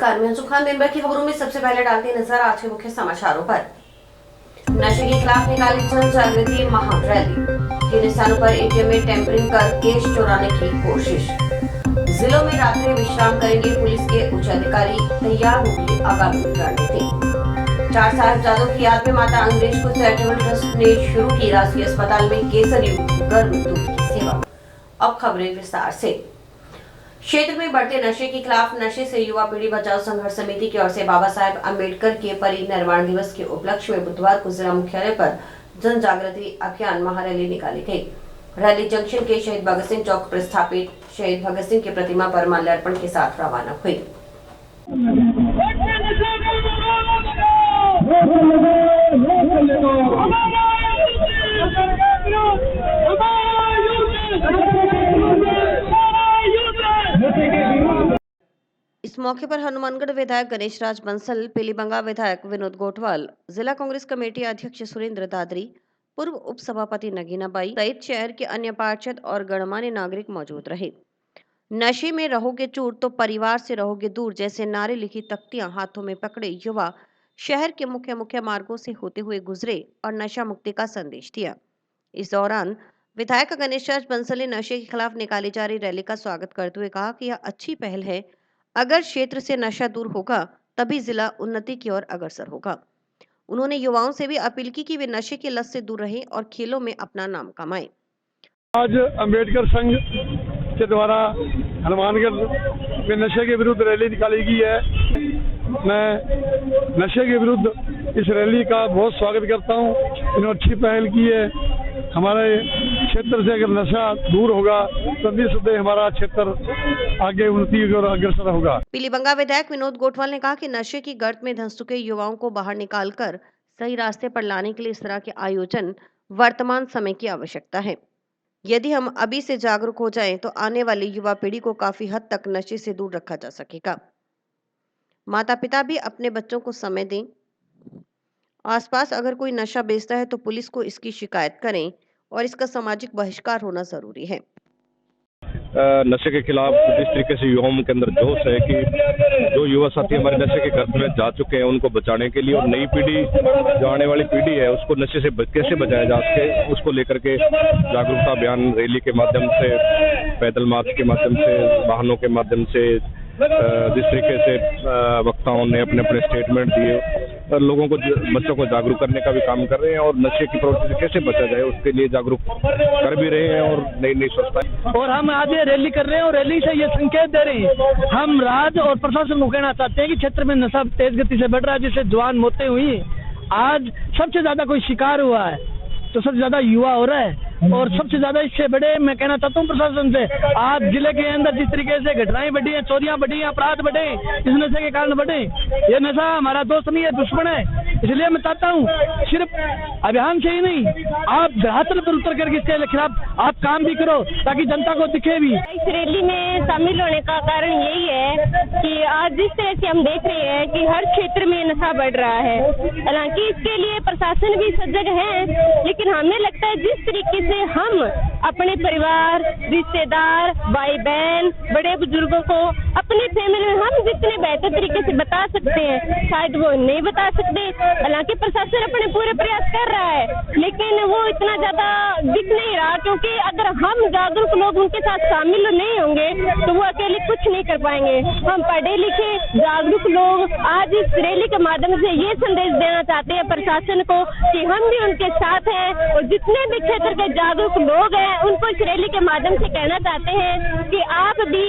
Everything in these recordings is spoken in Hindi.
नमस्कार, मैं अंशु खान। दिन भर की खबरों में सबसे पहले डालते हैं नजर आज के मुख्य समाचारों पर। नशे के खिलाफ निकाली जन जागृति महारैली। 3 स्थानों पर एटीएम में टेम्परिंग कर कैश चुराने की कोशिश। जिलों में रात्रि विश्राम करेंगे पुलिस के उच्च अधिकारी, तैयार होगी आगामी रणनीति। 4 साहिबजादों की याद में माता अंग्रेज को चैरिटेबल ट्रस्ट ने शुरू की राजकीय अस्पताल में केसरी गर्भ दूध की सेवा। अब खबरें विस्तार से। क्षेत्र में बढ़ते नशे के खिलाफ नशे से युवा पीढ़ी बचाओ संघर्ष समिति की ओर से बाबा साहेब अम्बेडकर के परिनिर्वाण दिवस के उपलक्ष्य में बुधवार को जिला मुख्यालय पर जन जागृति अभियान महारैली निकाली गई। रैली जंक्शन के शहीद भगत सिंह चौक पर स्थापित शहीद भगत सिंह की प्रतिमा पर माल्यार्पण के साथ रवाना हुई। इस मौके पर हनुमानगढ़ विधायक गणेश राज बंसल, पीलीबंगा विधायक विनोद गोठवाल, जिला कांग्रेस कमेटी अध्यक्ष सुरेंद्र दादरी, पूर्व उप सभापति नगीना बाई सहित शहर के अन्य पार्षद और गणमान्य नागरिक मौजूद रहे। नशे में रहोगे चूर तो परिवार से रहोगे दूर जैसे नारे लिखी तख्तियां हाथों में पकड़े युवा शहर के मुख्य मार्गों से होते हुए गुजरे और नशा मुक्ति का संदेश दिया। इस दौरान विधायक गणेश राज बंसल ने नशे के खिलाफ निकाली जा रही रैली का स्वागत करते हुए कहा कि यह अच्छी पहल है। अगर क्षेत्र से नशा दूर होगा तभी जिला उन्नति की ओर अग्रसर होगा। उन्होंने युवाओं से भी अपील की कि वे नशे की लत से दूर रहें और खेलों में अपना नाम कमाएं। आज अंबेडकर संघ के द्वारा हनुमानगढ़ में नशे के विरुद्ध रैली निकाली गई है। मैं नशे के विरुद्ध इस रैली का बहुत स्वागत करता हूं। इन्होंने अच्छी पहल की है। हमारे क्षेत्र से अगर नशा दूर होगा तो निस्संदेह हमारा क्षेत्र आगे उन्नति और अग्रसर होगा। पीलीबंगा विधायक विनोद गोठवाल ने कहा कि नशे की गर्त में धंस चुके युवाओं को बाहर निकालकर सही रास्ते पर लाने के लिए इस तरह के आयोजन वर्तमान समय की आवश्यकता है। यदि हम अभी से जागरूक हो जाएं तो आने वाली युवा पीढ़ी को काफी हद तक नशे से दूर रखा जा सकेगा। माता पिता भी अपने बच्चों को समय दें। आसपास अगर कोई नशा बेचता है तो पुलिस को इसकी शिकायत करें और इसका सामाजिक बहिष्कार होना जरूरी है। नशे के खिलाफ जिस तरीके से युवाओं के अंदर जोश है कि जो युवा साथी हमारे नशे के गर्त में जा चुके हैं उनको बचाने के लिए और नई पीढ़ी जो आने वाली पीढ़ी है उसको नशे से कैसे बचाया जा सके उसको लेकर के जागरूकता अभियान रैली के माध्यम से, पैदल मार्च के माध्यम से, वाहनों के माध्यम से, जिस तरीके से वक्ताओं ने अपने अपने स्टेटमेंट दिए लोगों को, बच्चों को जागरूक करने का भी काम कर रहे हैं और नशे की प्रवृत्ति से कैसे बचा जाए उसके लिए जागरूक कर भी रहे हैं और नई नई सोचता। और हम आज ये रैली कर रहे हैं और रैली से ये संकेत दे रहे हैं, हम राज्य और प्रशासन को कहना चाहते हैं कि क्षेत्र में नशा तेज गति से बढ़ रहा है, जिससे जवान मौतें हुई। आज सबसे ज्यादा कोई शिकार हुआ है तो सबसे ज्यादा युवा हो रहा है और सबसे ज्यादा इससे बड़े मैं कहना चाहता हूँ प्रशासन से, आज जिले के अंदर जिस तरीके से घटनाएं बढ़ी हैं, चोरियां बढ़ी हैं, अपराध बढ़े, इस नशे के कारण बढ़े। ये नशा हमारा दोस्त नहीं है, दुश्मन है। इसलिए मैं चाहता हूँ सिर्फ अभियान से ही नहीं, आप धरातल पर उतर करके इसके खिलाफ आप काम भी करो ताकि जनता को दिखे भी। इस रैली में शामिल होने का कारण यही है कि आज जिस तरह से हम देख रहे हैं कि हर क्षेत्र में नशा बढ़ रहा है। हालांकि इसके लिए प्रशासन भी सजग है, लेकिन हमें लगता है जिस तरीके से हम अपने परिवार, रिश्तेदार, भाई बहन, बड़े बुजुर्गों को अपनी फैमिली में हम जितने बेहतर तरीके से बता सकते हैं शायद वो नहीं बता सकते। हालांकि प्रशासन अपने पूरे प्रयास कर रहा है, लेकिन वो इतना ज्यादा दिख नहीं रहा, क्योंकि अगर हम जागरूक लोग उनके साथ शामिल नहीं होंगे तो वो अकेले कुछ नहीं कर पाएंगे। हम पढ़े लिखे जागरूक लोग आज इस रैली के माध्यम से ये संदेश देना चाहते हैं प्रशासन को कि हम भी उनके साथ हैं और जितने भी क्षेत्र के जागरूक लोग हैं उनको इस रैली के माध्यम से कहना चाहते हैं कि आप भी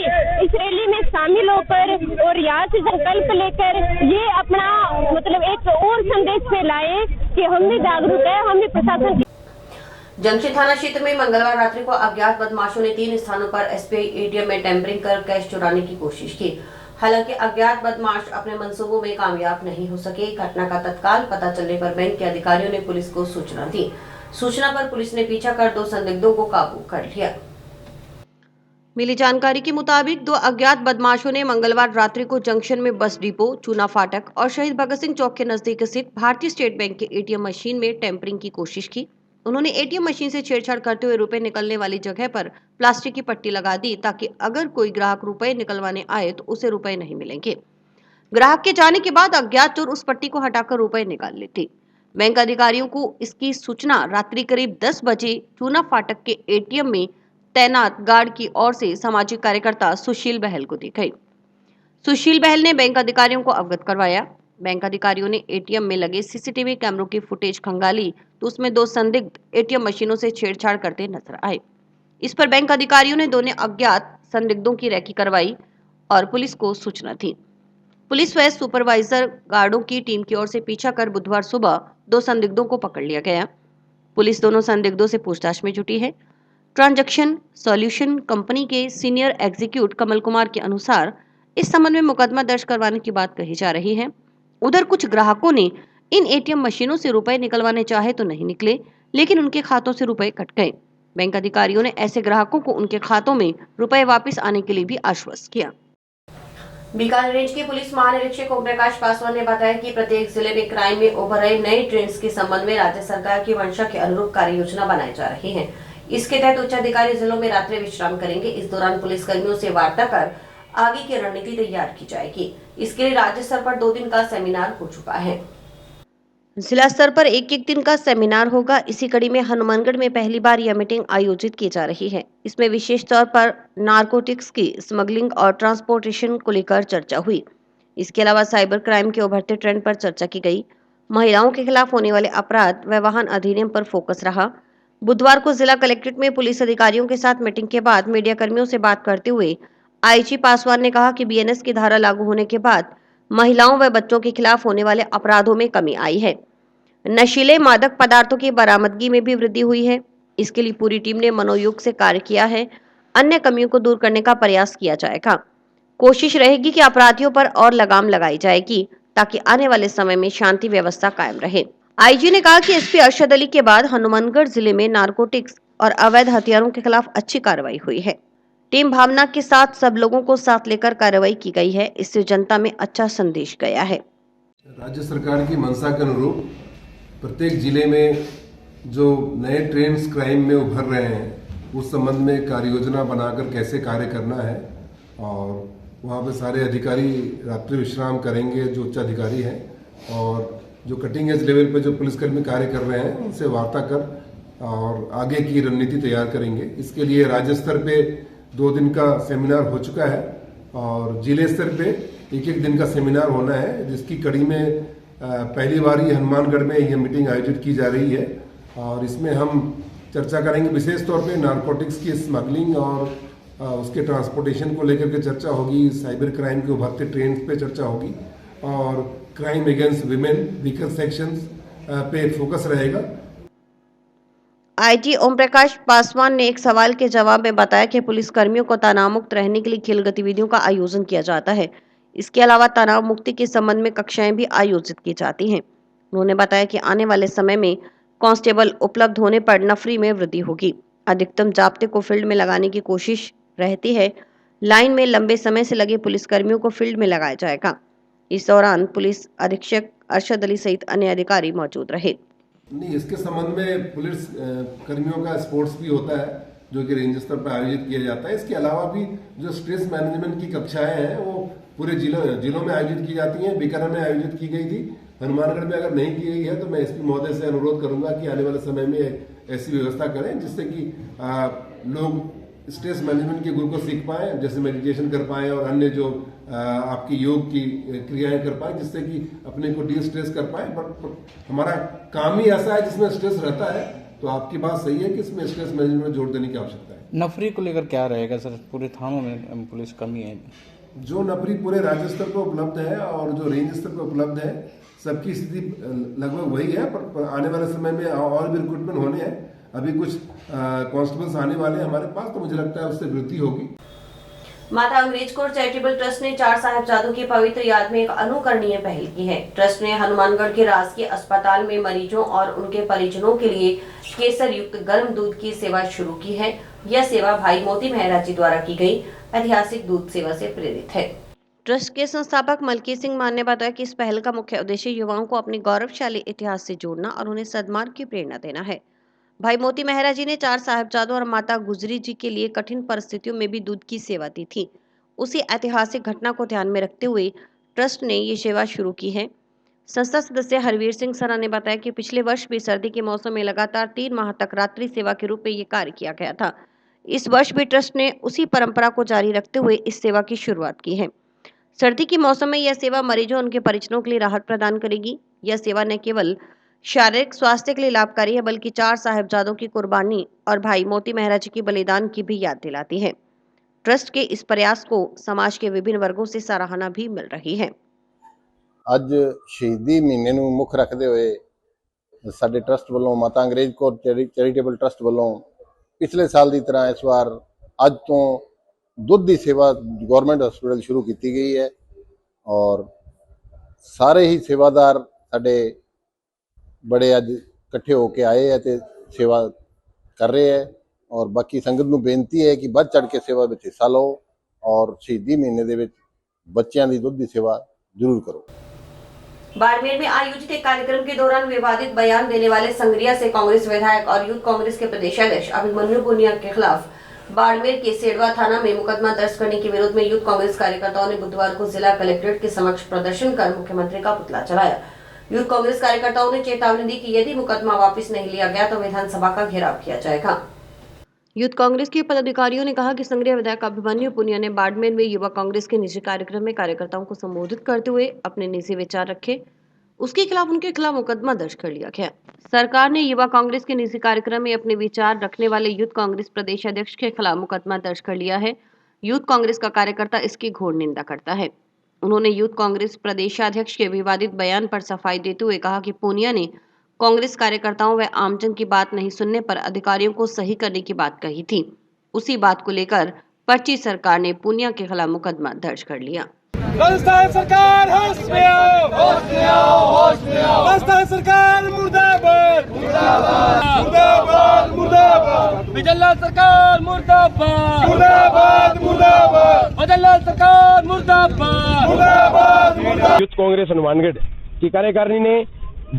इस रैली में शामिल होकर और यहाँ से संकल्प लेकर ये अपना मतलब एक और संदेश फैलाएं कि हम भी जागरूक है, हम भी प्रशासन। जंक्शन थाना क्षेत्र में मंगलवार रात्रि को अज्ञात बदमाशों ने 3 स्थानों पर एसबीआई एटीएम में टेम्परिंग कर कैश चुराने की कोशिश की। हालांकि अज्ञात बदमाश अपने मंसूबों में कामयाब नहीं हो सके। घटना का तत्काल पता चलने पर बैंक के अधिकारियों ने पुलिस को सूचना दी। सूचना पर पुलिस ने पीछा कर 2 संदिग्धों को काबू कर लिया। मिली जानकारी के मुताबिक 2 अज्ञात बदमाशों ने मंगलवार रात्रि को जंक्शन में बस डिपो, चूना फाटक और शहीद भगत सिंह चौक के नजदीक स्थित भारतीय स्टेट बैंक के एटीएम मशीन में टेम्परिंग की कोशिश की। उन्होंने एटीएम मशीन से छेड़छाड़ करते हुए रुपए निकलने वाली जगह पर प्लास्टिक की पट्टी लगा दी ताकि अगर कोई ग्राहक रुपए निकलवाने आए तो उसे रुपए नहीं मिलेंगे। ग्राहक के जाने के बाद अज्ञात चोर उस पट्टी को हटाकर रुपए निकाल लेते। बैंक अधिकारियों को इसकी सूचना रात्रि करीब 10 बजे चूना फाटक के एटीएम में तैनात गार्ड की ओर से सामाजिक कार्यकर्ता सुशील बहल को दी गई। सुशील बहल ने बैंक अधिकारियों को अवगत करवाया। बैंक अधिकारियों ने एटीएम में लगे सीसीटीवी कैमरों की फुटेज खंगाली तो उसमें 2 संदिग्ध एटीएम मशीनों से छेड़छाड़ करते नजर आए। इस पर बैंक अधिकारियों ने दोनों अज्ञात संदिग्धों की रैकी करवाई और पुलिस को सूचना दी। पुलिस व सुपरवाइजर गार्डों की टीम की ओर से पीछा कर बुधवार सुबह 2 संदिग्धों को पकड़ लिया गया। पुलिस दोनों संदिग्धों से पूछताछ में जुटी है। ट्रांजैक्शन सॉल्यूशन कंपनी के सीनियर एग्जीक्यूटिव कमल कुमार के अनुसार इस संबंध में मुकदमा दर्ज करवाने की बात कही जा रही है। उधर कुछ ग्राहकों ने इन एटीएम मशीनों से रुपए निकलवाने चाहे तो नहीं निकले, लेकिन उनके खातों से रुपए कट गए। बैंक अधिकारियों ने ऐसे ग्राहकों को उनके खातों में रुपए वापस आने के लिए भी आश्वस्त किया। बीकानेर रेंज के पुलिस महानिरीक्षक ओम प्रकाश पासवान ने बताया कि प्रत्येक जिले में क्राइम में उभर रहे नए ट्रेंड्स के संबंध में राज्य सरकार की मंशा के अनुरूप कार्य योजना बनाई जा रही है। इसके तहत उच्चाधिकारी जिलों में रात्रि विश्राम करेंगे। इस दौरान पुलिस कर्मियों से वार्ता कर आगे की रणनीति तैयार की जाएगी। इसके लिए राज्य स्तर पर 2 दिन का सेमिनार हो चुका है। जिला स्तर पर एक दिन का सेमिनार होगा। इसी कड़ी में हनुमानगढ़ में पहली बार यह मीटिंग आयोजित की जा रही है। इसमें विशेष तौर पर नारकोटिक्स की स्मगलिंग और ट्रांसपोर्टेशन को लेकर चर्चा हुई। इसके अलावा साइबर क्राइम के उभरते ट्रेंड पर चर्चा की गई। महिलाओं के खिलाफ होने वाले अपराध व वाहन अधिनियम पर फोकस रहा। बुधवार को जिला कलेक्ट्रेट में पुलिस अधिकारियों के साथ मीटिंग के बाद मीडिया कर्मियों से बात करते हुए आईजी पासवान ने कहा कि बीएनएस की धारा लागू होने के बाद महिलाओं व बच्चों के खिलाफ होने वाले अपराधों में कमी आई है। नशीले मादक पदार्थों की बरामदगी में भी वृद्धि हुई है। इसके लिए पूरी टीम ने मनोयोग से कार्य किया है। अन्य कमियों को दूर करने का प्रयास किया जाएगा। कोशिश रहेगी कि अपराधियों पर और लगाम लगाई जाएगी ताकि आने वाले समय में शांति व्यवस्था कायम रहे। आईजी ने कहा कि एसपी अरशद अली के बाद हनुमानगढ़ जिले में नारकोटिक्स और अवैध हथियारों के खिलाफ अच्छी कार्रवाई हुई है। टीम भावना के साथ सब लोगों को साथ लेकर कार्रवाई की गई है। इससे जनता में अच्छा संदेश गया है। राज्य सरकार की मंशा के अनुरूप प्रत्येक जिले में जो नए ट्रेंड्स क्राइम में उभर रहे हैं उस संबंध में कार्य योजना बनाकर कैसे कार्य करना है और वहाँ पे सारे अधिकारी रात्रि विश्राम करेंगे जो उच्च अधिकारी हैं और जो कटिंग एज लेवल पे जो पुलिसकर्मी कार्य कर रहे हैं उनसे वार्ता कर और आगे की रणनीति तैयार करेंगे। इसके लिए राज्य स्तर पे 2 दिन का सेमिनार हो चुका है और जिले स्तर पे एक दिन का सेमिनार होना है, जिसकी कड़ी में पहली बार ही हनुमानगढ़ में यह मीटिंग आयोजित की जा रही है और इसमें हम चर्चा करेंगे। विशेष तौर पे नारकोटिक्स की स्मगलिंग और उसके ट्रांसपोर्टेशन को लेकर के चर्चा होगी। साइबर क्राइम के उभरते ट्रेंड्स पे चर्चा होगी और crime against women weaker sections पे फोकस रहेगा। आईजी ओम प्रकाश पासवान ने एक सवाल के जवाब में बताया कि पुलिस कर्मियों को तनाव मुक्त रहने के लिए खेल गतिविधियों का आयोजन किया जाता है। इसके अलावा तनाव मुक्ति के संबंध में कक्षाएं भी आयोजित की जाती हैं। उन्होंने बताया कि आने वाले समय में कांस्टेबल उपलब्ध होने पर नफरी में वृद्धि होगी। अधिकतम जाब्ते को फील्ड में लगाने की कोशिश रहती है। लाइन में लंबे समय से लगे पुलिसकर्मियों को फील्ड में लगाया जाएगा। इस दौरान पुलिस अधीक्षक अरशद अली सहित अन्य अधिकारी मौजूद रहे। नहीं, इसके संबंध में पुलिस कर्मियों का स्पोर्ट्स भी होता है जो कि रेंज स्तर पर आयोजित किया जाता है। इसके अलावा भी जो स्ट्रेस मैनेजमेंट की कक्षाएं हैं वो पूरे जिलों में आयोजित की जाती हैं। बीकानेर में आयोजित की गई थी। हनुमानगढ़ में अगर नहीं की गई है तो मैं एसपी महोदय से अनुरोध करूंगा कि आने वाले समय में ऐसी व्यवस्था करें जिससे कि लोग स्ट्रेस मैनेजमेंट के गुण को सीख पाए, जैसे मेडिटेशन कर पाए और अन्य जो आपकी योग की क्रियाएं कर पाए, जिससे कि अपने को डी स्ट्रेस कर पाए। बट हमारा काम ही ऐसा है जिसमें स्ट्रेस रहता है, तो आपकी बात सही है कि इसमें स्ट्रेस मैनेजमेंट में जोर देने की आवश्यकता है। नफरी को लेकर क्या रहेगा सर? पूरे थानों में पुलिस कमी है। जो नफरी पूरे राज्य स्तर पर उपलब्ध है और जो रेंज स्तर पर उपलब्ध है, सबकी स्थिति लगभग वही है। पर आने वाले समय में और भी रिक्रूटमेंट होने हैं। अभी कुछ कांस्टेबल्स आने वाले हैं हमारे पास, तो मुझे लगता है उससे वृद्धि होगी। माता अंग्रेज कौर चैरिटेबल ट्रस्ट ने 4 साहिबजादों की पवित्र याद में एक अनुकरणीय पहल की है। ट्रस्ट ने हनुमानगढ़ के राजकीय अस्पताल में मरीजों और उनके परिजनों के लिए केसर युक्त गर्म दूध की सेवा शुरू की है। यह सेवा भाई मोती मेहरा जी द्वारा की गई ऐतिहासिक दूध सेवा से प्रेरित है। ट्रस्ट के संस्थापक मलकीत सिंह मान ने बताया कि इस पहल का मुख्य उद्देश्य युवाओं को अपने गौरवशाली इतिहास से जोड़ना और उन्हें सद्मार्ग की प्रेरणा देना है। भाई मोती मेहरा जी ने 4 साहिबजादों और माता गुजरी जी के लिए कठिन परिस्थितियों में भी दूध की सेवा दी थी। उसी ऐतिहासिक घटना को ध्यान में रखते हुए ट्रस्ट ने ये सेवा शुरू की है। संस्था सदस्य हरवीर सिंह सरा ने बताया कि पिछले वर्ष भी सर्दी के मौसम में लगातार 3 माह तक रात्रि सेवा के रूप में ये कार्य किया गया था। इस वर्ष भी ट्रस्ट ने उसी परंपरा को जारी रखते हुए इस सेवा की शुरुआत की है। सर्दी के मौसम में यह सेवा मरीजों और उनके परिजनों के लिए राहत प्रदान करेगी। यह सेवा न केवल शारीरिक स्वास्थ्य के लिए लाभकारी है, बल्कि 4 साहिबजादों की कुर्बानी और भाई मोती मेहरा जी की बलिदान की भी याद दिलाती है। ट्रस्ट के इस प्रयास को समाज के विभिन्न वर्गों से सराहना भी मिल रही है। ਅੱਜ ਸ਼ਹੀਦੀ ਮਹੀਨੇ ਨੂੰ ਮੁੱਖ ਰੱਖਦੇ ਹੋਏ ਸਾਡੇ ਟਰਸਟ ਵੱਲੋਂ ਮਾਤਾ ਅੰਗਰੇਜ਼ ਕੌਰ ਚੈਰੀਟੇਬਲ ਟਰਸਟ ਵੱਲੋਂ ਪਿਛਲੇ ਸਾਲ ਦੀ ਤਰ੍ਹਾਂ ਇਸ ਵਾਰ ਅੱਜ ਤੋਂ ਦੁੱਧ ਦੀ ਸੇਵਾ ਗਵਰਨਮੈਂਟ ਹਸਪੀਟਲ ਸ਼ੁਰੂ ਕੀਤੀ ਗਈ ਹੈ ਔਰ ਸਾਰੇ ਹੀ ਸੇਵਾਦਾਰ ਸਾਡੇ ਬੜੇ ਅੱਜ ਇਕੱਠੇ ਹੋ ਕੇ ਆਏ ਹੈ ਤੇ ਸੇਵਾ ਕਰ ਰਹੇ ਹੈ ਔਰ ਬਾਕੀ ਸੰਗਤ ਨੂੰ ਬੇਨਤੀ ਹੈ ਕਿ ਵੱਧ ਚੜ ਕੇ ਸੇਵਾ ਵਿੱਚ ਹਿੱਸਾ ਲਓ ਔਰ ਸ਼ਹੀਦੀ ਮਹੀਨੇ ਦੇ ਵਿੱਚ ਬੱਚਿਆਂ ਦੀ ਦੁੱਧ ਦੀ ਸੇਵਾ ਜ਼ਰੂਰ ਕਰੋ। बाड़मेर में आयोजित एक कार्यक्रम के दौरान विवादित बयान देने वाले संग्रिया से कांग्रेस विधायक और यूथ कांग्रेस के प्रदेशाध्यक्ष अभिमन्यु पुनिया के खिलाफ बाड़मेर के सेडवा थाना में मुकदमा दर्ज करने के विरोध में यूथ कांग्रेस कार्यकर्ताओं ने बुधवार को जिला कलेक्ट्रेट के समक्ष प्रदर्शन कर मुख्यमंत्री का पुतला चलाया। यूथ कांग्रेस कार्यकर्ताओं ने चेतावनी दी कि यदि मुकदमा वापस नहीं लिया गया तो विधानसभा का घेराव किया जाएगा। यूथ कांग्रेस के पदाधिकारियों ने कहा कि संग्रिया विधायक अभिमन्यु पुनिया ने बाड़मेर में युवा कांग्रेस के निजी कार्यक्रम में कार्यकर्ताओं को संबोधित करते हुए अपने निजी विचार रखे। उसके खिलाफ उनके खिलाफ मुकदमा दर्ज कर लिया गया। सरकार ने युवा कांग्रेस के निजी कार्यक्रम में अपने विचार रखने वाले यूथ कांग्रेस प्रदेश अध्यक्ष के खिलाफ मुकदमा दर्ज कर लिया है। यूथ कांग्रेस का कार्यकर्ता इसकी घोर निंदा करता है। उन्होंने यूथ कांग्रेस प्रदेशाध्यक्ष के विवादित बयान पर सफाई देते हुए कहा कि पुनिया ने कांग्रेस कार्यकर्ताओं व आमजन की बात नहीं सुनने पर अधिकारियों को सही करने की बात कही थी। उसी बात को लेकर पर्ची सरकार ने पुनिया के खिलाफ मुकदमा दर्ज कर लिया। राजस्थान सरकार होश में आओ, होश में आओ, होश में आओ। राजस्थान सरकार मुर्दाबाद, मुर्दाबाद, मुर्दाबाद, मुर्दाबाद। बिजलाल सरकार मुर्दाबाद, मुर्दाबाद, मुर्दाबाद। बिजलाल सरकार मुर्दाबाद, मुर्दाबाद, मुर्दाबाद। यूथ कांग्रेस हनुमानगढ़ की कार्यकारिणी ने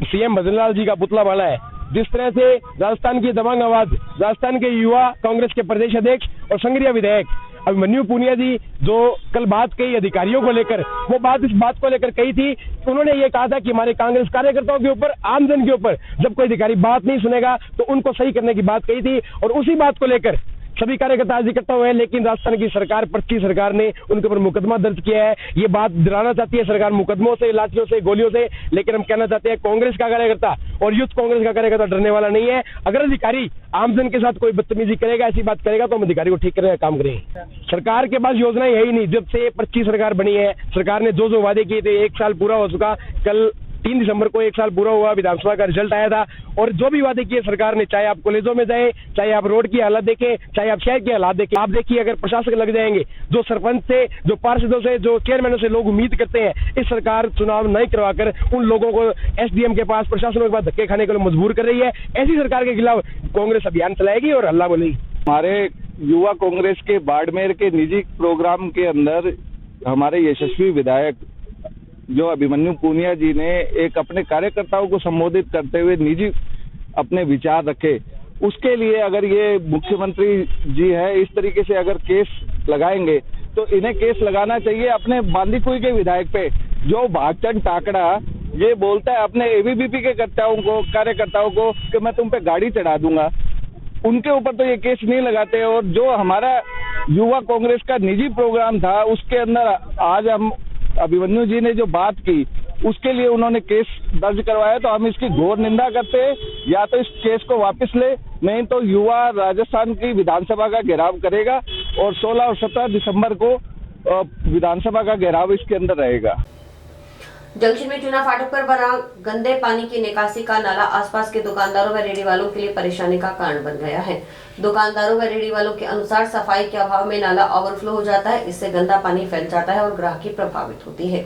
सीएम भजनलाल जी का पुतला बाला है। जिस तरह से राजस्थान की दबंग आवाज, राजस्थान के युवा कांग्रेस के प्रदेश अध्यक्ष और संग्रिया विधायक अभिमन्यु पुनिया जी जो कल बात कही अधिकारियों को लेकर, वो बात इस बात को लेकर कही थी। उन्होंने ये कहा था कि हमारे कांग्रेस कार्यकर्ताओं के ऊपर, आमजन के ऊपर जब कोई अधिकारी बात नहीं सुनेगा तो उनको सही करने की बात कही थी और उसी बात को लेकर सभी कार्यकर्ता आज इकट्ठा हुए हैं। लेकिन राजस्थान की सरकार, पर्ची सरकार ने उनके ऊपर मुकदमा दर्ज किया है। ये बात डराना चाहती है सरकार मुकदमों से, लाठियों से, गोलियों से। लेकिन हम कहना चाहते हैं कांग्रेस का कार्यकर्ता और यूथ कांग्रेस का कार्यकर्ता डरने वाला नहीं है। अगर अधिकारी आमजन के साथ कोई बदतमीजी करेगा, ऐसी बात करेगा तो हम अधिकारी को ठीक करने का काम करेंगे। सरकार के पास योजनाएं है ही नहीं। जब से पर्ची सरकार बनी है, सरकार ने जो वादे किए थे, 1 साल पूरा हो चुका। कल 3 दिसंबर को 1 साल पूरा हुआ, विधानसभा का रिजल्ट आया था और जो भी वादे किए सरकार ने, चाहे आप कॉलेजों में जाए, चाहे आप रोड की हालत देखें, चाहे आप शहर की हालात देखें, आप देखिए अगर प्रशासक लग जाएंगे, जो सरपंच से, जो पार्षदों से, जो चेयरमैनों से लोग उम्मीद करते हैं इस सरकार चुनाव नहीं करवाकर उन लोगों को एसडीएम के पास, प्रशासनों के पास धक्के खाने के लिए मजबूर कर रही है। ऐसी सरकार के खिलाफ कांग्रेस अभियान चलाएगी और हल्ला बोलेगी। हमारे युवा कांग्रेस के बाड़मेर के निजी प्रोग्राम के अंदर हमारे यशस्वी विधायक जो अभिमन्यु पुनिया जी ने एक अपने कार्यकर्ताओं को संबोधित करते हुए निजी अपने विचार रखे, उसके लिए अगर ये मुख्यमंत्री जी है इस तरीके से अगर केस लगाएंगे तो इन्हें केस लगाना चाहिए अपने बांदीकुई के विधायक पे, जो भागचंद टाकड़ा ये बोलता है अपने एबीवीपी के कार्यकर्ताओं को कि मैं तुम पे गाड़ी चढ़ा दूंगा। उनके ऊपर तो ये केस नहीं लगाते। और जो हमारा युवा कांग्रेस का निजी प्रोग्राम था उसके अंदर आज हम अभिमन्यु जी ने जो बात की उसके लिए उन्होंने केस दर्ज करवाया, तो हम इसकी घोर निंदा करते हैं। या तो इस केस को वापस ले, नहीं तो युवा राजस्थान की विधानसभा का घेराव करेगा और 16 और 17 दिसंबर को विधानसभा का घेराव इसके अंदर रहेगा। जंक्शन में चूना फाटक पर बना गंदे पानी की निकासी का नाला आसपास के दुकानदारों व रेहड़ी वालों के लिए परेशानी का कारण बन गया है। दुकानदारों व रेहड़ी वालों के अनुसार सफाई के अभाव में नाला ओवरफ्लो हो जाता है, इससे गंदा पानी फैल जाता है और ग्राहकी प्रभावित होती है।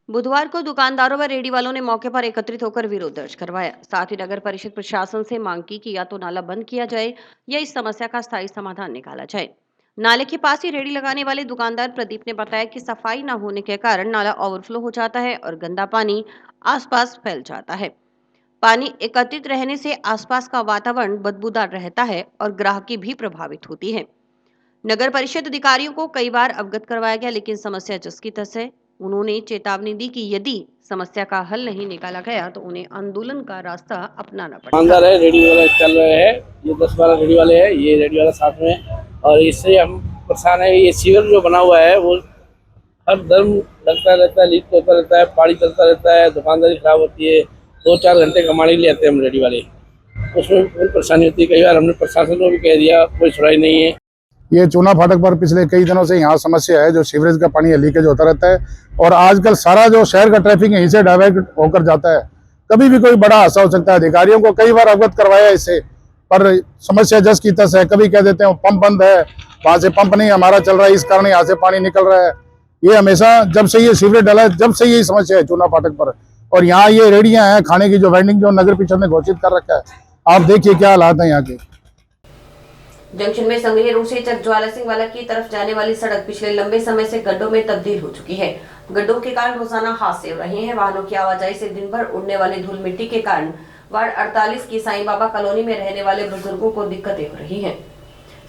बुधवार को दुकानदारों व रेहड़ी वालों ने मौके पर एकत्रित होकर विरोध दर्ज करवाया। साथ ही नगर परिषद प्रशासन से मांग की कि या तो नाला बंद किया जाए या इस समस्या का स्थायी समाधान निकाला जाए। नाले के पास ही रेहड़ी लगाने वाले दुकानदार प्रदीप ने बताया कि सफाई न होने के कारण नाला ओवरफ्लो हो जाता है और गंदा पानी आसपास फैल जाता है। पानी एकत्रित रहने से आसपास का वातावरण बदबूदार रहता है और ग्राहकी भी प्रभावित होती है। नगर परिषद अधिकारियों को कई बार अवगत करवाया गया, लेकिन समस्या जस की तस है। उन्होंने चेतावनी दी कि यदि समस्या का हल नहीं निकाला गया तो उन्हें आंदोलन का रास्ता अपनाना पड़ेगा। दुकानदार है, रेडी वाले चल रहे हैं, ये 10-12 रेडी वाले हैं, ये रेडी वाला साथ में है। और इससे हम परेशान है। ये सीवर जो बना हुआ है वो हर धर्म लगता रहता है, लीक होता रहता है, पानी चलता रहता है, दुकानदारी खराब होती है। 2-4 घंटे कमाने के लिए आते हैं हम रेडी वाले, उसमें बहुत परेशानी होती है। कई बार हमने प्रशासन को भी कह दिया, कोई सुनाई नहीं है। ये चूना फाटक पर पिछले कई दिनों से यहाँ समस्या है, जो सीवरेज का पानी लीकेज होता रहता है और आजकल सारा जो शहर का ट्रैफिक यहीं से डाइवर्ट होकर जाता है। कभी भी कोई बड़ा हादसा हो सकता है। अधिकारियों को कई बार अवगत करवाया इससे, पर समस्या जस की तस है। कभी कह देते हैं पंप बंद है, वहां से पंप नहीं हमारा चल रहा है, इस कारण यहाँ से पानी निकल रहा है। ये हमेशा जब से ये सीवरेज डाला है, जब से यही समस्या है चूना फाटक पर। और यहाँ ये रेडियां हैं खाने की, जो वेंडिंग जो नगर परिषद ने घोषित कर रखा है, आप देखिए क्या हालात है यहाँ के। जंक्शन में संगरिया रोड से चक ज्वाला सिंह वाला की तरफ जाने वाली सड़क पिछले लंबे समय से गड्ढों में तब्दील हो चुकी है। गड्ढों के कारण रोजाना हादसे हो रहे हैं। वाहनों की आवाजाही से दिन भर उड़ने वाली धूल मिट्टी के कारण वार्ड 48 की साईं बाबा कॉलोनी में रहने वाले बुजुर्गों को दिक्कतें हो रही हैं।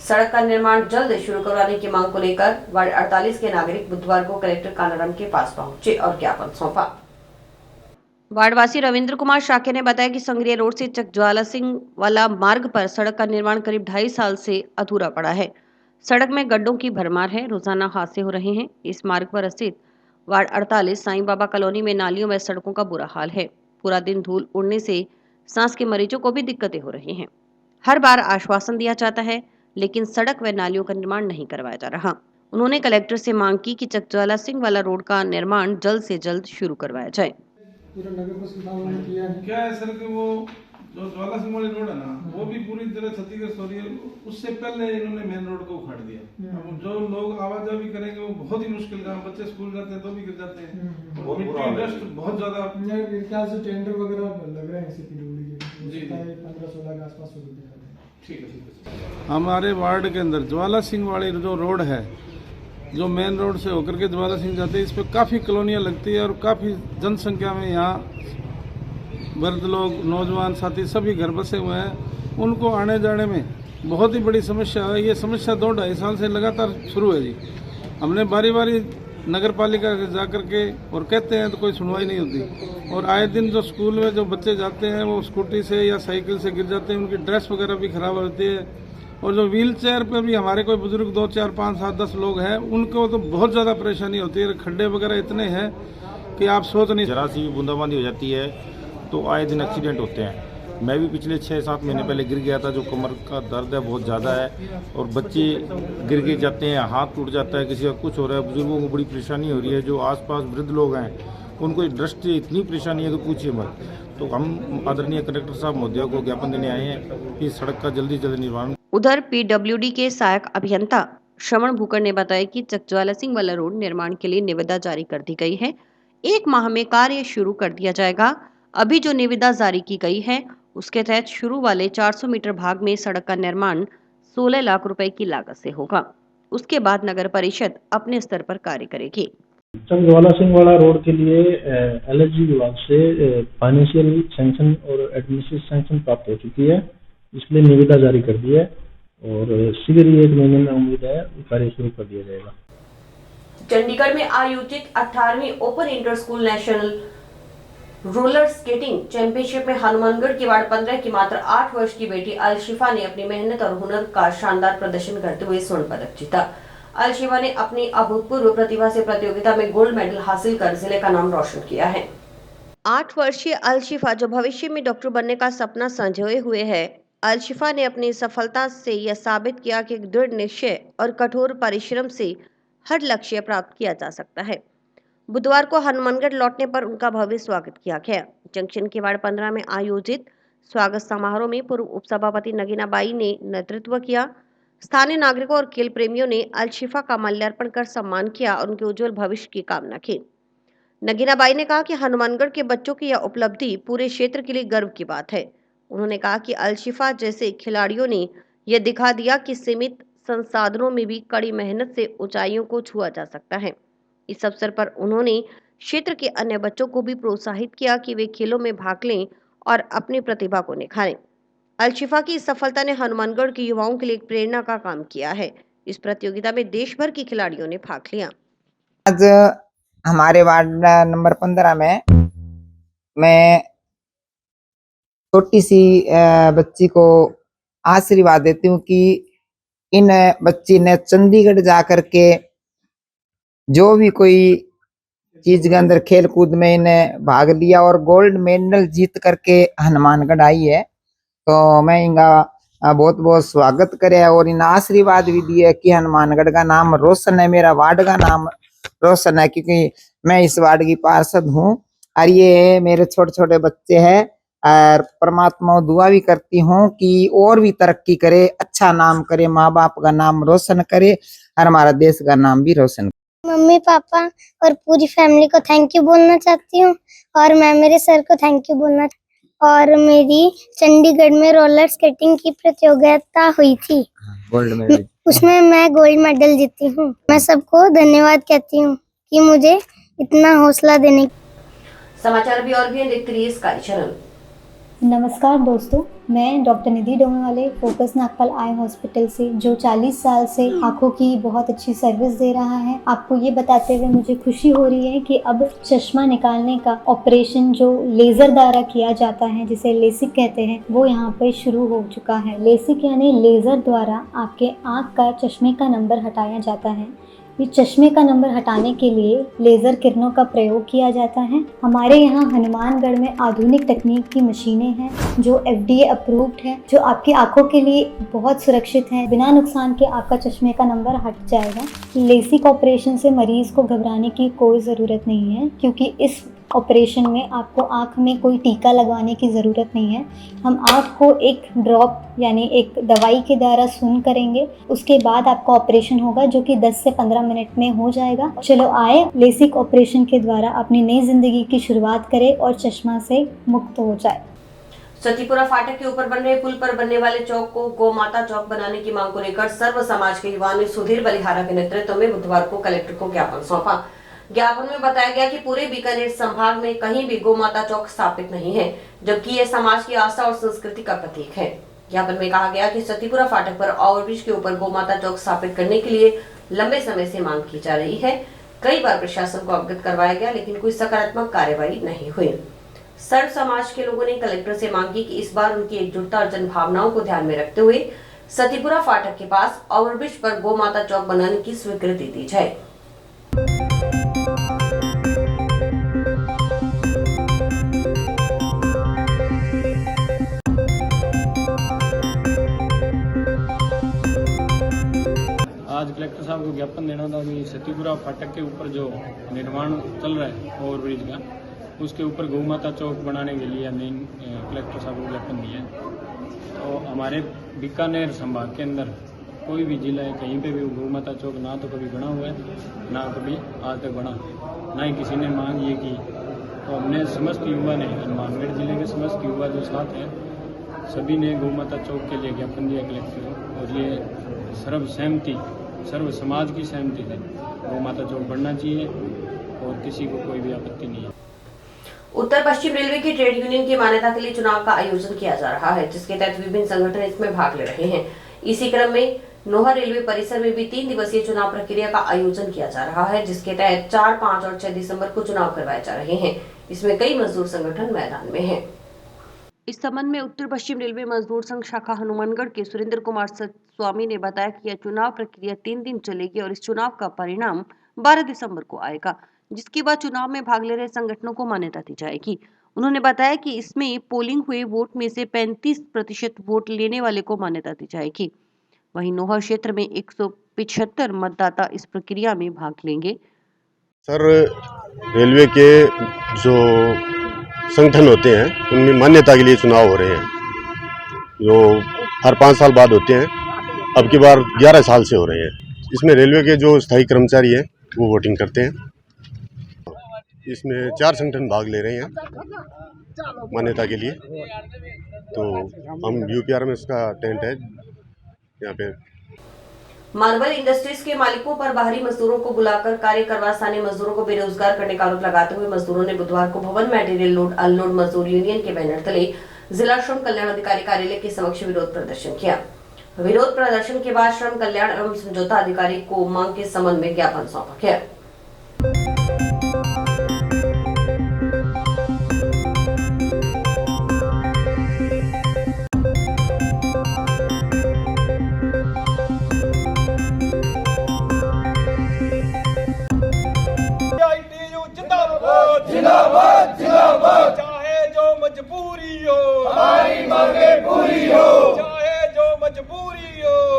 सड़क का निर्माण जल्द शुरू करवाने की मांग को लेकर वार्ड 48 के नागरिक बुधवार को कलेक्टर कानाराम के पास पहुंचे और ज्ञापन सौंपा। वार्डवासी रविंद्र कुमार शाक्य ने बताया कि संगरिया रोड से चक ज्वाला सिंह वाला मार्ग पर सड़क का निर्माण करीब 2.5 साल से अधूरा पड़ा है। सड़क में गड्ढों की भरमार है, रोजाना हादसे हो रहे हैं। इस मार्ग पर स्थित वार्ड 48 साईं बाबा कॉलोनी में नालियों व सड़कों का बुरा हाल है। पूरा दिन धूल उड़ने से सांस के मरीजों को भी दिक्कतें हो रही हैं। हर बार आश्वासन दिया जाता है, लेकिन सड़क व नालियों का निर्माण नहीं करवाया जा रहा। उन्होंने कलेक्टर से मांग की कि चक ज्वाला सिंह वाला रोड का निर्माण जल्द से जल्द शुरू करवाया जाए। पूरा नगर पालिका ने किया क्या है सर कि वो जो ज्वाला सिंह वाली रोड है ना, वो भी पूरी तरह क्षतिग्रस्त हो रही है। उससे पहले इन्होंने मेन रोड को उखाड़ दिया। अब जो लोग आवाजाही करेंगे वो बहुत ही मुश्किल काम, बच्चे स्कूल जाते हैं तो भी गिर जाते हैं। और मिट्टी डस्ट बहुत ज्यादा, मेरे ख्याल से टेंडर वगैरह लग रहे हैं सीपीडब्ल्यू के। जी 15-16 के आसपास शुरू दिखा दें। ठीक है। हमारे वार्ड के अंदर ज्वाला सिंह वाली जो रोड है, जो मेन रोड से होकर के ज्वाला सिंह जाते हैं, इस पर काफ़ी कॉलोनियाँ लगती है और काफ़ी जनसंख्या में यहाँ वृद्ध लोग, नौजवान साथी सभी घर बसे हुए हैं। उनको आने जाने में बहुत ही बड़ी समस्या है। ये समस्या 2-2.5 साल से लगातार शुरू है जी। हमने बारी बारी नगर पालिका जा कर के और कहते हैं तो कोई सुनवाई नहीं होती। और आए दिन जो स्कूल में जो बच्चे जाते हैं वो स्कूटी से या साइकिल से गिर जाते हैं, उनकी ड्रेस वगैरह भी खराब होती है। और जो व्हील चेयर पर भी हमारे कोई बुजुर्ग 2, 4, 5, 7, 10 लोग हैं, उनको तो बहुत ज़्यादा परेशानी होती है। खड्डे वगैरह इतने हैं कि आप सोच नहीं। जरा सी बूंदाबांदी हो जाती है तो आए दिन एक्सीडेंट होते हैं। मैं भी पिछले 6-7 महीने पहले गिर गया था। जो कमर का दर्द है बहुत ज़्यादा है और बच्चे गिर के जाते हैं, हाथ टूट जाता है, किसी का कुछ हो रहा है। बुजुर्गों को बड़ी परेशानी हो रही है। जो आसपास वृद्ध लोग हैं उनको दृष्टि इतनी परेशानी है कि पूछिए मत। तो हम आदरणीय कलेक्टर साहब महोदय को ज्ञापन देने आए हैं कि सड़क का जल्दी से जल्दी निर्माण। उधर पीडब्ल्यूडी के सहायक अभियंता श्रवण भूकर ने बताया कि चक ज्वाला सिंह वाला रोड निर्माण के लिए निविदा जारी कर दी गई है। 1 माह में कार्य शुरू कर दिया जाएगा। अभी जो निविदा जारी की गई है उसके तहत शुरू वाले 400 मीटर भाग में सड़क का निर्माण 16 लाख रुपए की लागत से होगा। उसके बाद नगर परिषद अपने स्तर पर कार्य करेगी। चक ज्वाला सिंह वाला रोड के लिए एलएचजी विभाग से फाइनेंशियल सैंक्शन और एडमिनिस्ट्रेटिव सैंक्शन प्राप्त हो चुकी है। इसलिए निविदा जारी कर दी है और शीघ्र ही 1 महीने में उम्मीद है कार्य शुरू कर दिया जाएगा। चंडीगढ़ में आयोजित 18वीं open inter school national roller skating championship में हनुमानगढ़ की वार्ड 15 की मात्र 8 वर्ष की बेटी अलशिफा ने अपनी मेहनत और हुनर का शानदार प्रदर्शन करते हुए स्वर्ण पदक जीता। अलशिफा ने अपनी अभूतपूर्व प्रतिभा से प्रतियोगिता में गोल्ड मेडल हासिल कर जिले का नाम रोशन किया है। 8 वर्षीय अलशिफा जो भविष्य में डॉक्टर बनने का सपना संजोए हुए है, अलशिफा ने अपनी सफलता से यह साबित किया कि दृढ़ निश्चय और कठोर परिश्रम से हर लक्ष्य प्राप्त किया जा सकता है। बुधवार को हनुमानगढ़ लौटने पर उनका भव्य स्वागत किया गया। जंक्शन के वार्ड 15 में आयोजित स्वागत समारोह में पूर्व उपसभापति नगीना बाई ने नेतृत्व किया। स्थानीय नागरिकों और खेल प्रेमियों ने अलशिफा का माल्यार्पण कर सम्मान किया और उनके उज्जवल भविष्य की कामना की। नगीना बाई ने कहा कि हनुमानगढ़ के बच्चों की यह उपलब्धि पूरे क्षेत्र के लिए गर्व की बात है। उन्होंने कहा कि अलशिफा जैसे खिलाड़ियों ने यह दिखा दिया कि सीमित संसाधनों में भी कड़ी मेहनत से ऊंचाइयों को छुआ जा सकता है। इस अवसर पर उन्होंने क्षेत्र के अन्य बच्चों को भी प्रोत्साहित किया कि वे खेलों में भाग लें और अपनी प्रतिभा को निखारें। अलशिफा की इस सफलता ने हनुमानगढ़ के युवाओं के लिए एक प्रेरणा का काम किया है। इस प्रतियोगिता में देश भर के खिलाड़ियों ने भाग लिया। आज हमारे वार्ड नंबर 15 में मैं छोटी सी बच्ची को आशीर्वाद देती हूँ कि इन बच्ची ने चंडीगढ़ जा करके जो भी कोई चीज के अंदर खेल कूद में इन्हें भाग लिया और गोल्ड मेडल जीत करके हनुमानगढ़ आई है। तो मैं इनका बहुत बहुत स्वागत करे और इन आशीर्वाद भी दिए कि हनुमानगढ़ का नाम रोशन है, मेरा वार्ड का नाम रोशन है, क्योंकि मैं इस वार्ड की पार्षद हूँ और ये मेरे छोटे छोटे बच्चे हैं। और परमात्मा दुआ भी करती हूँ कि और भी तरक्की करे, अच्छा नाम करे, माँ बाप का नाम रोशन करे और हमारा देश का नाम भी रोशन करे। मम्मी पापा और पूरी फैमिली को थैंक यू बोलना चाहती हूँ और मैं मेरे सर को थैंक यू बोलना। और मेरी चंडीगढ़ में रोलर स्केटिंग की प्रतियोगिता हुई थी, गोल्ड मेडल, उसमें मैं गोल्ड मेडल जीती हूँ। मैं सबको धन्यवाद कहती हूँ कि मुझे इतना हौसला देने। समाचार भी और भी देखते रहिए स्काई चैनल। नमस्कार दोस्तों, मैं डॉक्टर निधि डोमेवाले फोकस नागपाल आई हॉस्पिटल से, जो 40 साल से आंखों की बहुत अच्छी सर्विस दे रहा है। आपको ये बताते हुए मुझे खुशी हो रही है कि अब चश्मा निकालने का ऑपरेशन जो लेज़र द्वारा किया जाता है, जिसे लेसिक कहते हैं, वो यहाँ पर शुरू हो चुका है। लेसिक यानी लेज़र द्वारा आपके आँख का चश्मे का नंबर हटाया जाता है। ये चश्मे का नंबर हटाने के लिए लेज़र किरणों का प्रयोग किया जाता है। हमारे यहाँ हनुमानगढ़ में आधुनिक तकनीक की मशीनें हैं जो FDA अप्रूव्ड है, जो आपकी आंखों के लिए बहुत सुरक्षित है। बिना नुकसान के आपका चश्मे का नंबर हट जाएगा। लेसिक ऑपरेशन से मरीज़ को घबराने की कोई ज़रूरत नहीं है, क्योंकि इस ऑपरेशन में आपको आँख में कोई टीका लगवाने की ज़रूरत नहीं है। हम आँख को एक ड्रॉप यानी एक दवाई के द्वारा सून करेंगे, उसके बाद आपका ऑपरेशन होगा जो कि 10 से 15 मिनट में हो जाएगा। चलो आए लेसिक ऑपरेशन के द्वारा अपनी नई ज़िंदगी की शुरुआत करें और चश्मा से मुक्त हो जाए। सतीपुरा फाटक के ऊपर बन रहे पुल पर बनने वाले चौक को गौ माता चौक बनाने की मांग को लेकर सर्व समाज के युवाओं ने सुधीर बलिहारा के नेतृत्व में बुधवार को कलेक्टर को ज्ञापन सौंपा। ज्ञापन में बताया गया कि पूरे बीकानेर संभाग में कहीं भी गौ माता चौक स्थापित नहीं है, जबकि यह समाज की आस्था और संस्कृति का प्रतीक है। ज्ञापन में कहा गया कि सतीपुरा फाटक पर ओवरब्रिज के ऊपर गौ माता चौक स्थापित करने के लिए लंबे समय से मांग की जा रही है। कई बार प्रशासन को अवगत करवाया गया, लेकिन कोई सकारात्मक कार्यवाही नहीं हुई। सर्व समाज के लोगों ने कलेक्टर से मांग की कि इस बार उनकी एकजुटता और जन भावनाओं को ध्यान में रखते हुए सतीपुरा फाटक के पास ओवरब्रिज पर गौ माता चौक बनाने की स्वीकृति दी जाए। आज कलेक्टर साहब को ज्ञापन देना था कि सतीपुरा फाटक के ऊपर जो निर्माण चल रहा है ओवरब्रिज का, उसके ऊपर गौ माता चौक बनाने के लिए हमने कलेक्टर साहब को ज्ञापन दिया है। तो हमारे बीकानेर संभाग के अंदर कोई भी जिला है, कहीं पे भी गौ माता चौक ना तो कभी बना हुआ है, ना कभी आज तक बना, ना ही किसी ने मांग ये की। तो हमने समस्त युवा ने, हनुमानगढ़ जिले के समस्त युवा जो साथ हैं, सभी ने गौ माता चौक के लिए ज्ञापन दिया कलेक्टर को, और ये सर्व सहमति, सर्व समाज की सहमति से गौ माता चौक बढ़ना चाहिए और किसी को कोई भी आपत्ति नहीं है। उत्तर पश्चिम रेलवे की ट्रेड यूनियन की मान्यता के लिए चुनाव का आयोजन किया जा रहा है, जिसके तहत विभिन्न संगठन इसमें भाग ले रहे हैं। इसी क्रम में नोहर रेलवे परिसर में भी 3 दिवसीय चुनाव प्रक्रिया का आयोजन किया जा रहा है, जिसके तहत 4, 5 और 6 दिसंबर को चुनाव करवाए जा रहे हैं। इसमें कई मजदूर संगठन मैदान में हैं। इस संबंध में उत्तर पश्चिम रेलवे मजदूर संघ शाखा हनुमानगढ़ के सुरेंद्र कुमार स्वामी ने बताया कि यह चुनाव प्रक्रिया 3 दिन चलेगी और इस चुनाव का परिणाम 12 दिसंबर को आएगा, जिसके बाद चुनाव में भाग ले रहे संगठनों को मान्यता दी जाएगी। उन्होंने बताया कि इसमें पोलिंग हुए वोट में से 35% वोट लेने वाले को मान्यता दी जाएगी। वहीं नोहर क्षेत्र में 175 मतदाता इस प्रक्रिया में भाग लेंगे। सर, रेलवे के जो संगठन होते हैं उनमें मान्यता के लिए चुनाव हो रहे हैं, जो हर 5 साल बाद होते हैं। अब की बार 11 साल से हो रहे हैं। इसमें रेलवे के जो स्थायी कर्मचारी हैं वो वोटिंग करते हैं। इसमें 4 संगठन भाग ले रहे हैं मान्यता के लिए। तो हम UPRMS का टेंट है यहाँ पे। मार्बल इंडस्ट्रीज के मालिकों पर बाहरी मजदूरों को बुलाकर कार्य करवा स्थानीय मजदूरों को बेरोजगार करने का आरोप लगाते हुए मजदूरों ने बुधवार को भवन मटेरियल लोड अनलोड मजदूर यूनियन के बैनर तले जिला श्रम कल्याण अधिकारी कार्यालय के समक्ष विरोध प्रदर्शन किया। विरोध प्रदर्शन के बाद श्रम कल्याण एवं समझौता अधिकारी को मांग के संबंध में ज्ञापन सौंपा गया।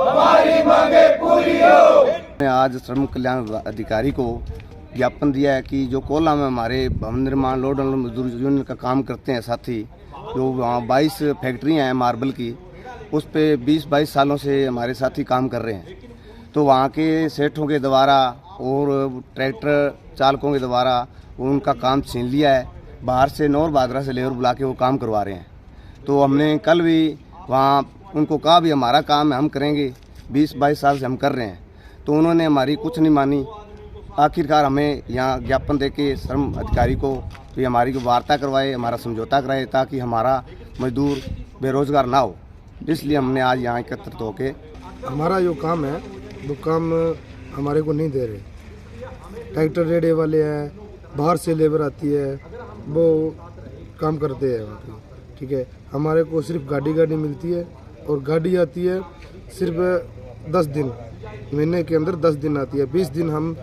हमारी मांगे पूरी हो। मैंने आज श्रम कल्याण अधिकारी को ज्ञापन दिया है कि जो कोला में हमारे भवन निर्माण लोड और मजदूर यूनियन का काम करते हैं साथी, जो वहाँ 22 फैक्ट्रियाँ हैं मार्बल की, उस पे 20-22 सालों से हमारे साथी काम कर रहे हैं। तो वहाँ के सेठों के द्वारा और ट्रैक्टर चालकों के द्वारा उनका काम छीन लिया है। बाहर से नौर बादरा से लेबर बुला के वो काम करवा रहे हैं। तो हमने कल भी वहाँ उनको कहा भी हमारा काम है, हम करेंगे, 20-22 साल से हम कर रहे हैं। तो उन्होंने हमारी कुछ नहीं मानी। आखिरकार हमें यहाँ ज्ञापन देके श्रम अधिकारी को तो हमारी को वार्ता करवाए, हमारा समझौता कराए, ताकि हमारा मजदूर बेरोजगार ना हो। इसलिए हमने आज यहाँ एकत्रित होके हमारा जो काम है वो काम हमारे को नहीं दे रहे। ट्रैक्टर रेडे वाले हैं, बाहर से लेबर आती है, वो काम करते हैं वहाँ पे, ठीक है। हमारे को सिर्फ गाड़ी मिलती है और गाड़ी आती है सिर्फ 10 दिन, महीने के अंदर 10 दिन आती है। 20 दिन हम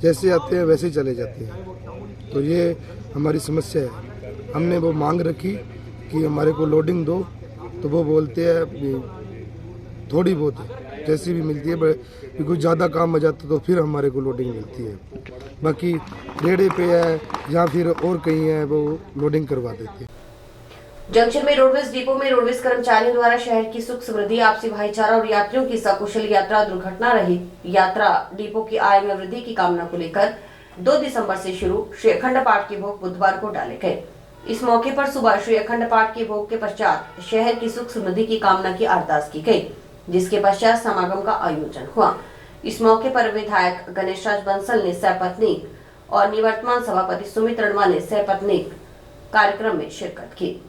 जैसे आते हैं वैसे ही चले जाते हैं। तो ये हमारी समस्या है। हमने वो मांग रखी कि हमारे को लोडिंग दो, तो वो बोलते हैं थोड़ी बहुत जैसी भी मिलती है, कोई ज़्यादा काम आ जाता तो फिर हमारे को लोडिंग मिलती है। बाकी रेडे पे है या फिर और कहीं है वो लोडिंग करवा देते हैं। जंक्शन में रोडवेज डिपो में रोडवेज कर्मचारियों द्वारा शहर की सुख समृद्धि, आपसी भाईचारा और यात्रियों की सकुशल यात्रा, दुर्घटना रहित यात्रा, डिपो की आय में वृद्धि की कामना को लेकर 2 दिसंबर से शुरू श्री अखंड पाठ के भोग बुधवार को डाले गए। इस मौके पर सुबह श्री अखंड पाठ के भोग के पश्चात शहर की सुख समृद्धि की कामना की अरदास की गई, जिसके पश्चात समागम का आयोजन हुआ। इस मौके पर विधायक गणेश राज बंसल ने सपत्नीक और निवर्तमान सभापति सुमित रणवा ने सपत्नीक कार्यक्रम में शिरकत की।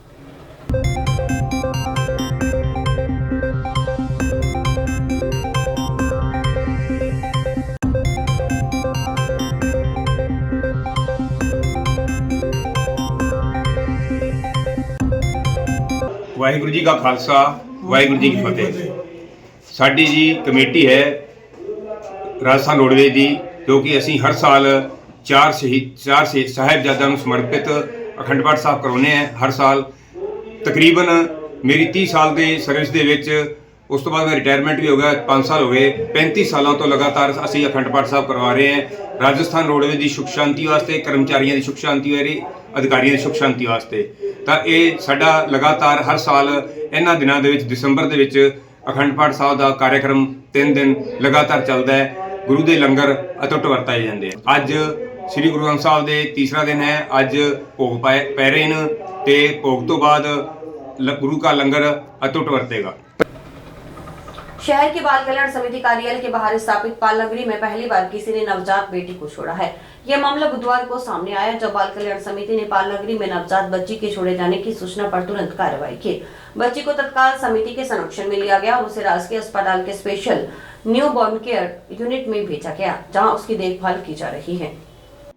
वाहिगुरु जी का खालसा, वाहिगुरु जी की फतेह। साडी जी कमेटी है राजस्थान रोडवेज की, जो कि असी हर साल 4 साहिबजादा नूं समर्पित अखंड पाठ साहब करवाने हैं हर साल। तकरीबन मेरी 30 साल की सर्विस दे विच, उस तो बाद मैं रिटायरमेंट भी हो गया, 5 साल हो गए, 35 सालों तो लगातार असी अखंड पाठ साहब करवा रहे हैं राजस्थान रोडवेज की सुख शांति वास्ते, कर्मचारियों की सुख शांति वास्ते, अधिकारियों की सुख शांति वास्ते। तो ये साडा लगातार हर साल इन्हां दिनां दे विच दिसंबर दे विच अखंड पाठ साहब का कार्यक्रम 3 दिन लगातार चलता है। गुरु के लंगर अटुट वरताए जाते हैं। अज श्री गुरु ग्रंथ साहब के तीसरा दिन है। अज भोग पै रहे हैं तो भोग तो बाद गुरु का लंगर अटुट वरतेगा। शहर के बाल कल्याण समिति कार्यालय के बाहर स्थापित पालनगृह में पहली बार किसी ने नवजात बेटी को छोड़ा है। यह मामला बुधवार को सामने आया, जब बाल कल्याण समिति ने पालनगृह में नवजात बच्ची के छोड़े जाने की सूचना पर तुरंत कार्रवाई की। बच्ची को तत्काल समिति के संरक्षण में लिया गया और उसे राजकीय अस्पताल के special new born care unit में भेजा गया, जहाँ उसकी देखभाल की जा रही है।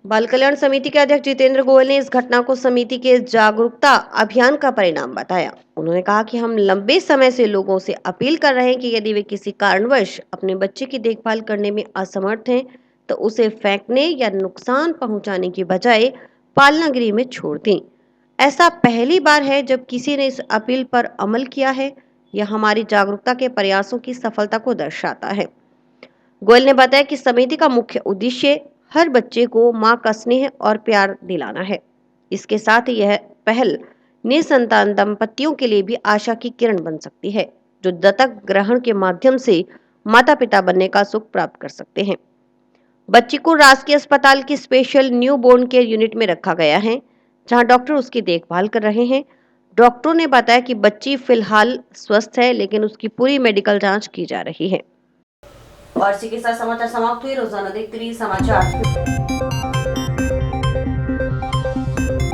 बाल कल्याण समिति के अध्यक्ष जितेंद्र गोयल ने इस घटना को समिति के जागरूकता अभियान का परिणाम बताया। उन्होंने कहा कि हम लंबे समय से लोगों से अपील कर रहे हैं कि यदि वे किसी कारणवश अपने बच्चे की देखभाल करने में असमर्थ हैं तो उसे फेंकने या नुकसान पहुंचाने की बजाय पालना गृह में छोड़ दें। ऐसा पहली बार है जब किसी ने इस अपील पर अमल किया है। यह हमारी जागरूकता के प्रयासों की सफलता को दर्शाता है। गोयल ने बताया कि समिति का मुख्य उद्देश्य हर बच्चे को मां का स्नेह और प्यार दिलाना है। इसके साथ ही यह पहल निसंतान दंपतियों के लिए भी आशा की किरण बन सकती है, जो दत्तक ग्रहण के माध्यम से माता पिता बनने का सुख प्राप्त कर सकते हैं। बच्ची को राजकीय अस्पताल की special newborn care unit में रखा गया है, जहां डॉक्टर उसकी देखभाल कर रहे हैं। डॉक्टरों ने बताया कि बच्ची फिलहाल स्वस्थ है, लेकिन उसकी पूरी मेडिकल जांच की जा रही है। और इसी के साथ समाचार समाप्त हुए। रोजाना देखते रहिए समाचार।